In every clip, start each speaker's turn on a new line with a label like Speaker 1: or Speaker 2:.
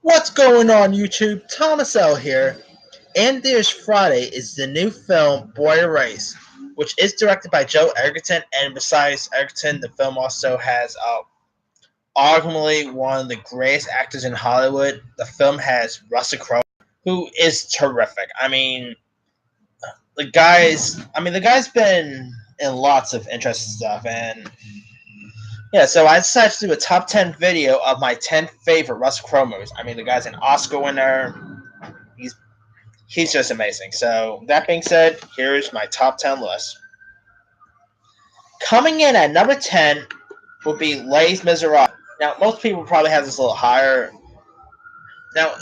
Speaker 1: What's going on, YouTube? Thomas L here. And There's Friday is the new film Boy Erased, which is directed by Joe Egerton. And besides Egerton, the film also has arguably one of the greatest actors in Hollywood. The film has Russell Crowe, who is terrific. The guy's been in lots of interesting stuff, and yeah, so I decided to do a top 10 video of my 10 favorite Russell Crowe movies. The guy's an Oscar winner. He's he's just amazing. So that being said, here's my top 10 list. Coming in at number 10 will be Les Miserables. Now, most people probably have this a little higher. Now,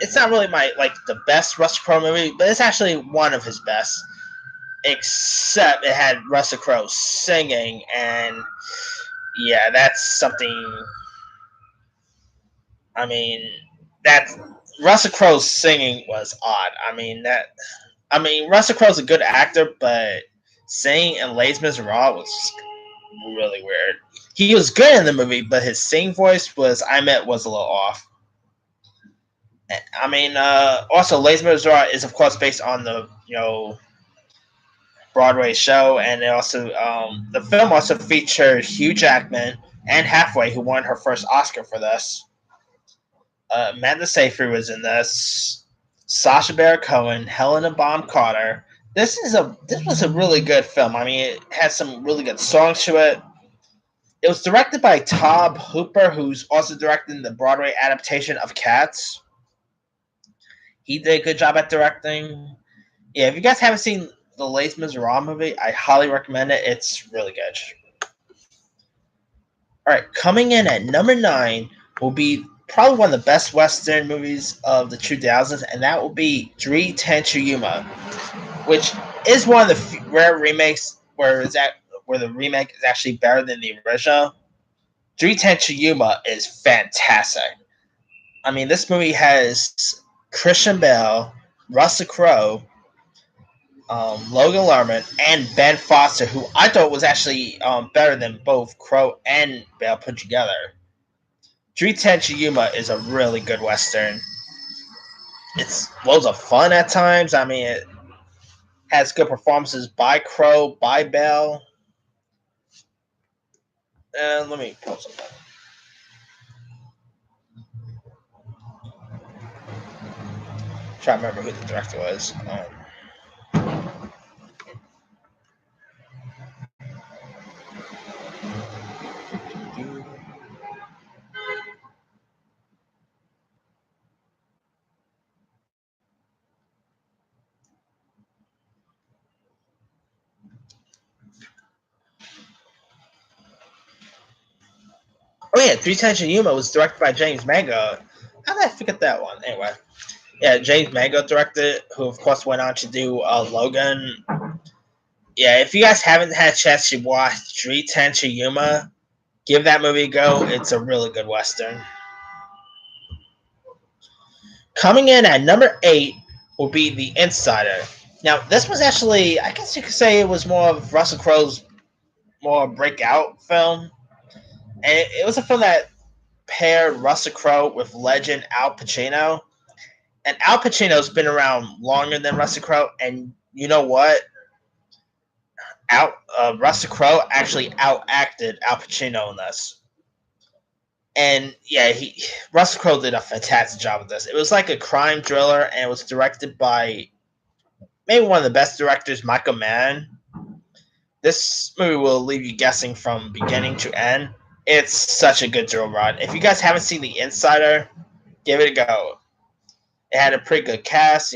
Speaker 1: it's not really the best Russell Crowe movie, but it's actually one of his best. Except it had Russell Crowe singing, and yeah, that's something. I mean, that Russell Crowe's singing was odd. Russell Crowe's a good actor, but singing in Les Miserables was really weird. He was good in the movie, but his singing voice was a little off. Also Les Miserables is of course based on the Broadway show, and the film also featured Hugh Jackman and Hathaway, who won her first Oscar for this. Amanda Seyfried was in this. Sacha Baron Cohen, Helena Bonham Carter. This was a really good film. It had some really good songs to it. It was directed by Tobe Hooper, who's also directing the Broadway adaptation of Cats. He did a good job at directing. Yeah, if you guys haven't seen the Les Miserables movie, I highly recommend it. It's really good. All right, coming in at number 9 will be probably one of the best Western movies of the 2000s, and that will be Three Ten to Yuma, which is one of the rare remakes where the remake is actually better than the original. Three Ten to Yuma is fantastic. This movie has Christian Bale, Russell Crowe, Logan Lerman, and Ben Foster, who I thought was actually better than both Crowe and Bale put together. 310 to Yuma is a really good Western. It's loads of fun at times. It has good performances by Crowe, by Bale. And let me pull something. Try to remember who the director was. Oh yeah, Three Ten to Yuma was directed by James Mangold. How did I forget that one? Anyway, yeah, James Mangold directed, who of course went on to do Logan. Yeah, if you guys haven't had a chance to watch 310 to Yuma, give that movie a go. It's a really good Western. Coming in at number 8 will be The Insider. Now, this was actually, I guess you could say it was more of Russell Crowe's more breakout film. And it was a film that paired Russell Crowe with legend Al Pacino. And Al Pacino's been around longer than Russell Crowe, and you know what? Russell Crowe actually outacted Al Pacino in this. And yeah, Russell Crowe did a fantastic job with this. It was like a crime thriller, and it was directed by maybe one of the best directors, Michael Mann. This movie will leave you guessing from beginning to end. It's such a good thrill ride. If you guys haven't seen The Insider, give it a go. It had a pretty good cast.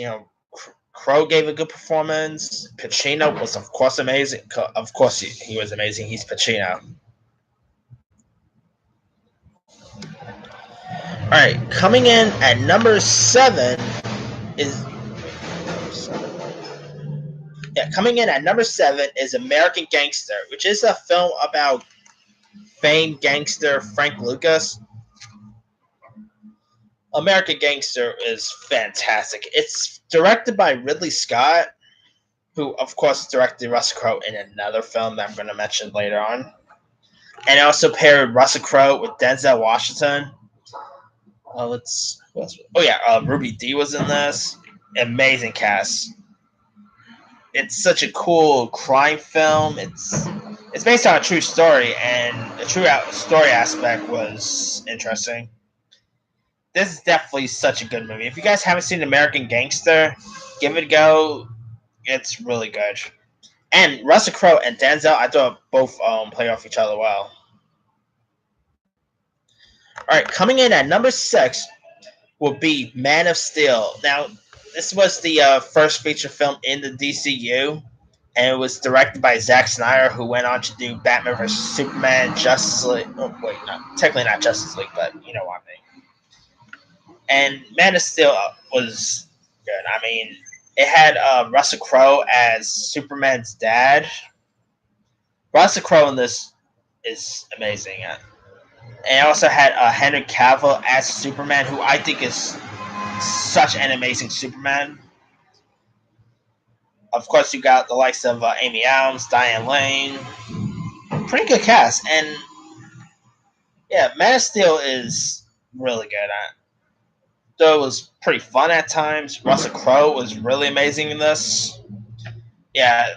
Speaker 1: Crowe gave a good performance. Pacino was, of course, amazing. Of course, he was amazing. He's Pacino. All right, coming in at number 7 is American Gangster, which is a film about famed gangster Frank Lucas. American Gangster is fantastic. It's directed by Ridley Scott, who, of course, directed Russell Crowe in another film that I'm going to mention later on. And it also paired Russell Crowe with Denzel Washington. Let's. Oh yeah, Ruby D was in this. Amazing cast. It's such a cool crime film. It's based on a true story, and the true story aspect was interesting. This is definitely such a good movie. If you guys haven't seen American Gangster, give it a go. It's really good. And Russell Crowe and Denzel, I thought both play off each other well. All right, coming in at number 6 will be Man of Steel. Now, this was the first feature film in the DCU, and it was directed by Zack Snyder, who went on to do Batman vs Superman, Justice League. Oh, wait, not technically not Justice League, but you know what I mean. And Man of Steel was good. I mean, it had Russell Crowe as Superman's dad. Russell Crowe in this is amazing. And it also had Henry Cavill as Superman, who I think is such an amazing Superman. Of course, you got the likes of Amy Adams, Diane Lane. Pretty good cast. And yeah, Man of Steel is really good. Though it was pretty fun at times. Russell Crowe was really amazing in this. Yeah,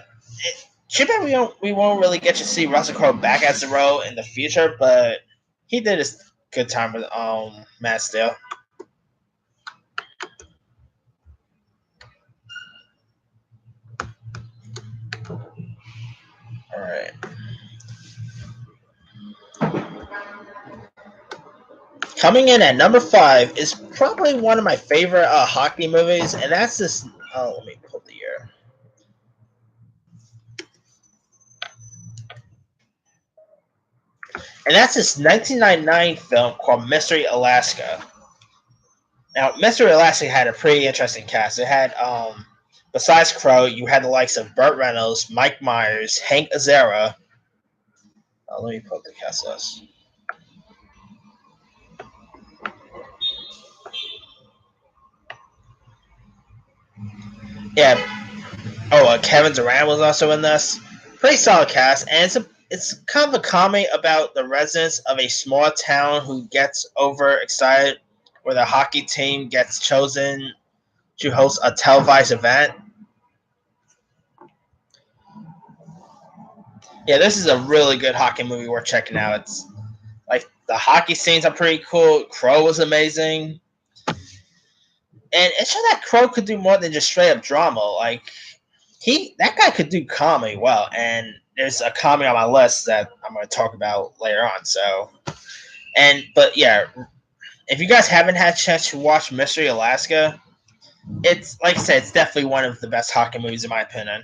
Speaker 1: too bad we won't really get to see Russell Crowe back as the role in the future, but he did his good time with Man of Steel. All right. Coming in at number 5 is probably one of my favorite hockey movies, and that's this. Oh, let me pull the year. And that's this 1999 film called Mystery Alaska. Now, Mystery Alaska had a pretty interesting cast. It had, besides Crowe, you had the likes of Burt Reynolds, Mike Myers, Hank Azaria. Let me put the cast list. Yeah. Oh, Kevin Durant was also in this. Pretty solid cast, and it's kind of a comedy about the residents of a small town who gets overexcited where the hockey team gets chosen to host a televised event. Yeah, this is a really good hockey movie worth checking out. It's like the hockey scenes are pretty cool. Crowe was amazing, and it showed that Crowe could do more than just straight up drama. Like that guy could do comedy well, and there's a comedy on my list that I'm going to talk about later on. But yeah, if you guys haven't had a chance to watch Mystery Alaska, it's like I said, it's definitely one of the best hockey movies in my opinion.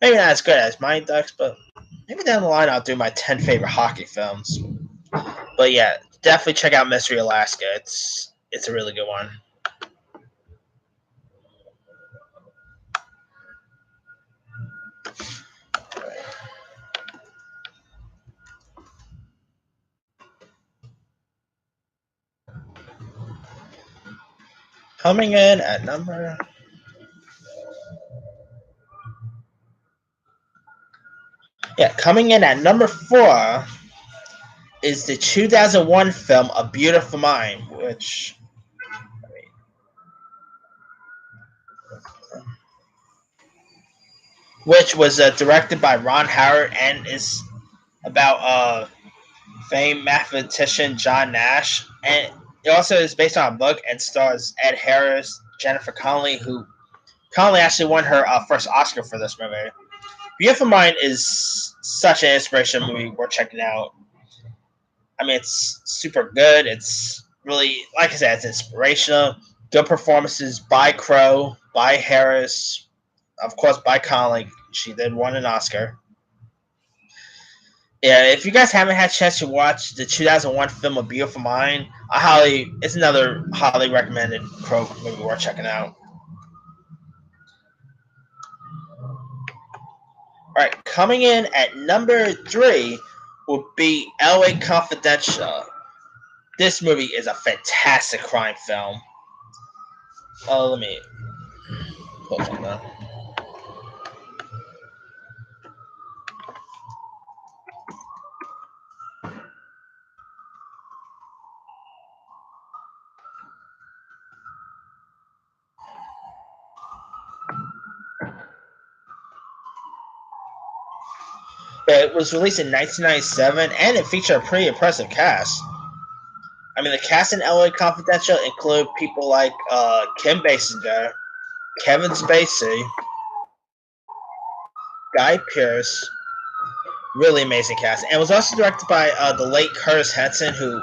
Speaker 1: Maybe not as good as Mighty Ducks, but maybe down the line I'll do my 10 favorite hockey films. But yeah, definitely check out Mystery Alaska. It's a really good one. Coming in at number coming in at number 4 is the 2001 film A Beautiful Mind, which was directed by Ron Howard and is about famed mathematician John Nash, and it also is based on a book and stars Ed Harris, Jennifer Connelly, who Connelly actually won her first Oscar for this movie. Beautiful Mind is such an inspirational movie worth checking out. I mean, it's super good. It's really, like I said, it's inspirational. Good performances by Crowe, by Harris, of course, by Connelly. She did win an Oscar. Yeah, if you guys haven't had a chance to watch the 2001 film A Beautiful Mind, it's another highly recommended Crowe movie worth checking out. All right, coming in at number 3 will be LA Confidential. This movie is a fantastic crime film. Let me pull from that. It was released in 1997, and it featured a pretty impressive cast. I mean, the cast in LA Confidential include people like Kim Basinger, Kevin Spacey, Guy Pearce. Really amazing cast. And it was also directed by the late Curtis Henson, who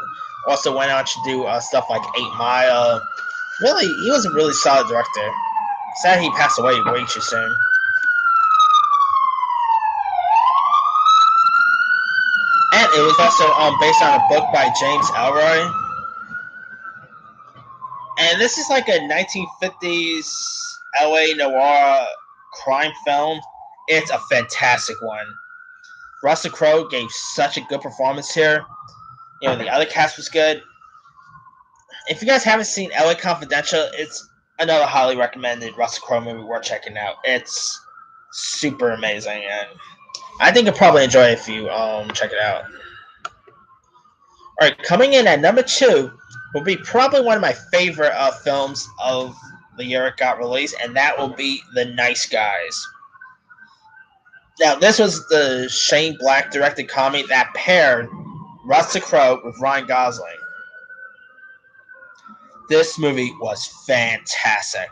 Speaker 1: also went on to do stuff like 8 Mile. Really, he was a really solid director. Sad he passed away way too soon. And it was also based on a book by James Ellroy. And this is like a 1950s LA noir crime film. It's a fantastic one. Russell Crowe gave such a good performance here. You know, the other cast was good. If you guys haven't seen LA Confidential, it's another highly recommended Russell Crowe movie worth checking out. It's super amazing, and I think you'll probably enjoy it if you check it out. Alright, coming in at number 2 will be probably one of my favorite films of the year it got released, and that will be The Nice Guys. Now, this was the Shane Black directed comedy that paired Russell Crowe with Ryan Gosling. This movie was fantastic.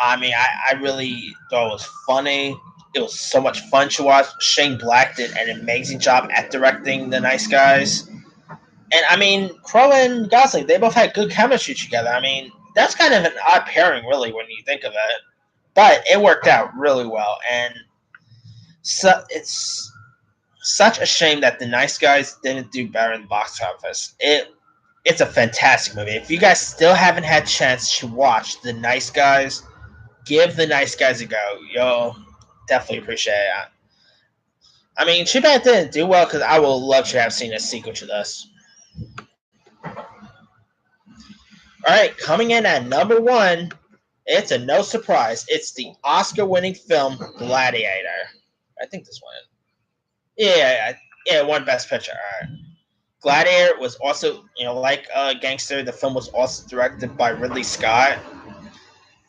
Speaker 1: I mean, I really thought it was funny. It was so much fun to watch. Shane Black did an amazing job at directing The Nice Guys. And I mean, Crowe and Gosling, they both had good chemistry together. I mean, that's kind of an odd pairing, really, when you think of it. But it worked out really well. And so it's such a shame that The Nice Guys didn't do better in the box office. It's a fantastic movie. If you guys still haven't had a chance to watch The Nice Guys, give The Nice Guys a go. You'll definitely appreciate it. I mean, too bad it didn't do well, because I would love to have seen a sequel to this. Alright, coming in at number 1, it's a no surprise. It's the Oscar-winning film Gladiator. I think this one. Yeah, it won Best Picture. Alright. Gladiator was also, like Gangster, the film was also directed by Ridley Scott.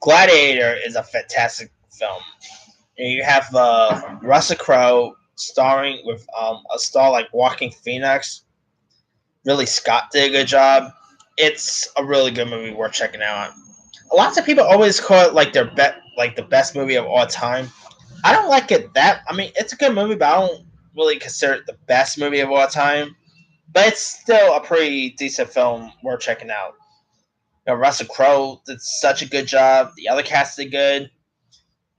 Speaker 1: Gladiator is a fantastic film. You have Russell Crowe starring with a star like Joaquin Phoenix. Ridley Scott did a good job. It's a really good movie worth checking out. Lots of people always call it like the best movie of all time. I don't like it that. I mean, it's a good movie, but I don't really consider it the best movie of all time. But it's still a pretty decent film worth checking out. Russell Crowe did such a good job. The other cast did good.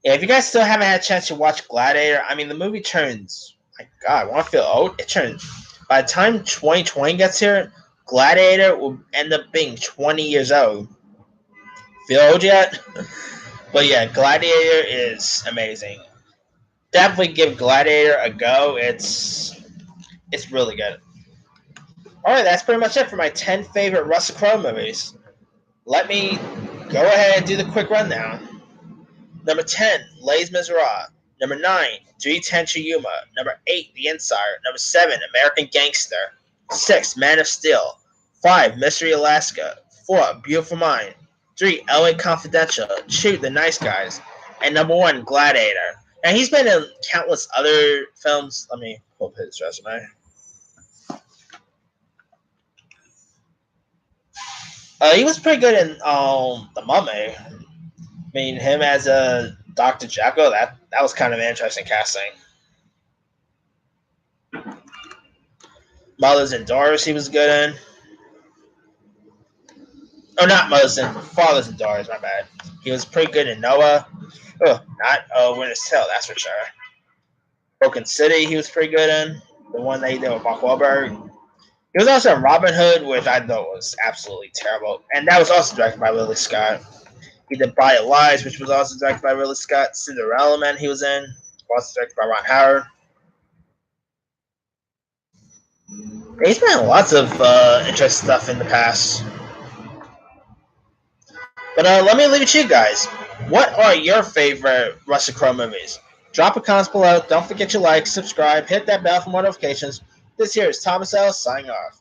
Speaker 1: Yeah, if you guys still haven't had a chance to watch Gladiator, I mean, the movie turns. My God, I want to feel old. It turns. By the time 2020 gets here, Gladiator will end up being 20 years old. Feel old yet? But yeah, Gladiator is amazing. Definitely give Gladiator a go. It's really good. Alright, that's pretty much it for my 10 favorite Russell Crowe movies. Let me go ahead and do the quick rundown. Number 10, Les Miserables. Number 9, Do You Tend to Yuma. Number 8, The Insider. Number 7, American Gangster. 6, Man of Steel. 5, Mystery Alaska. 4, Beautiful Mind. 3, LA Confidential. 2, The Nice Guys. And number 1, Gladiator. And he's been in countless other films. Let me pull up his resume. He was pretty good in The Mummy. I mean, him as a Dr. Jekyll, that was kind of an interesting casting. Mothers and Daughters, he was good in. Oh, not Mothers and Fathers and Daughters, my bad. He was pretty good in Noah. Oh, not Winter's Tale, that's for sure. Broken City, he was pretty good in. The one that he did with Mark Wahlberg. He was also in Robin Hood, which I thought was absolutely terrible. And that was also directed by Ridley Scott. He did Bright Lies, which was also directed by Ridley Scott. Cinderella Man he was in, also directed by Ron Howard. He's been in lots of interesting stuff in the past. But let me leave it to you guys. What are your favorite Russell Crowe movies? Drop a comment below. Don't forget to like, subscribe, hit that bell for more notifications. This here is Thomas Ellis signing off.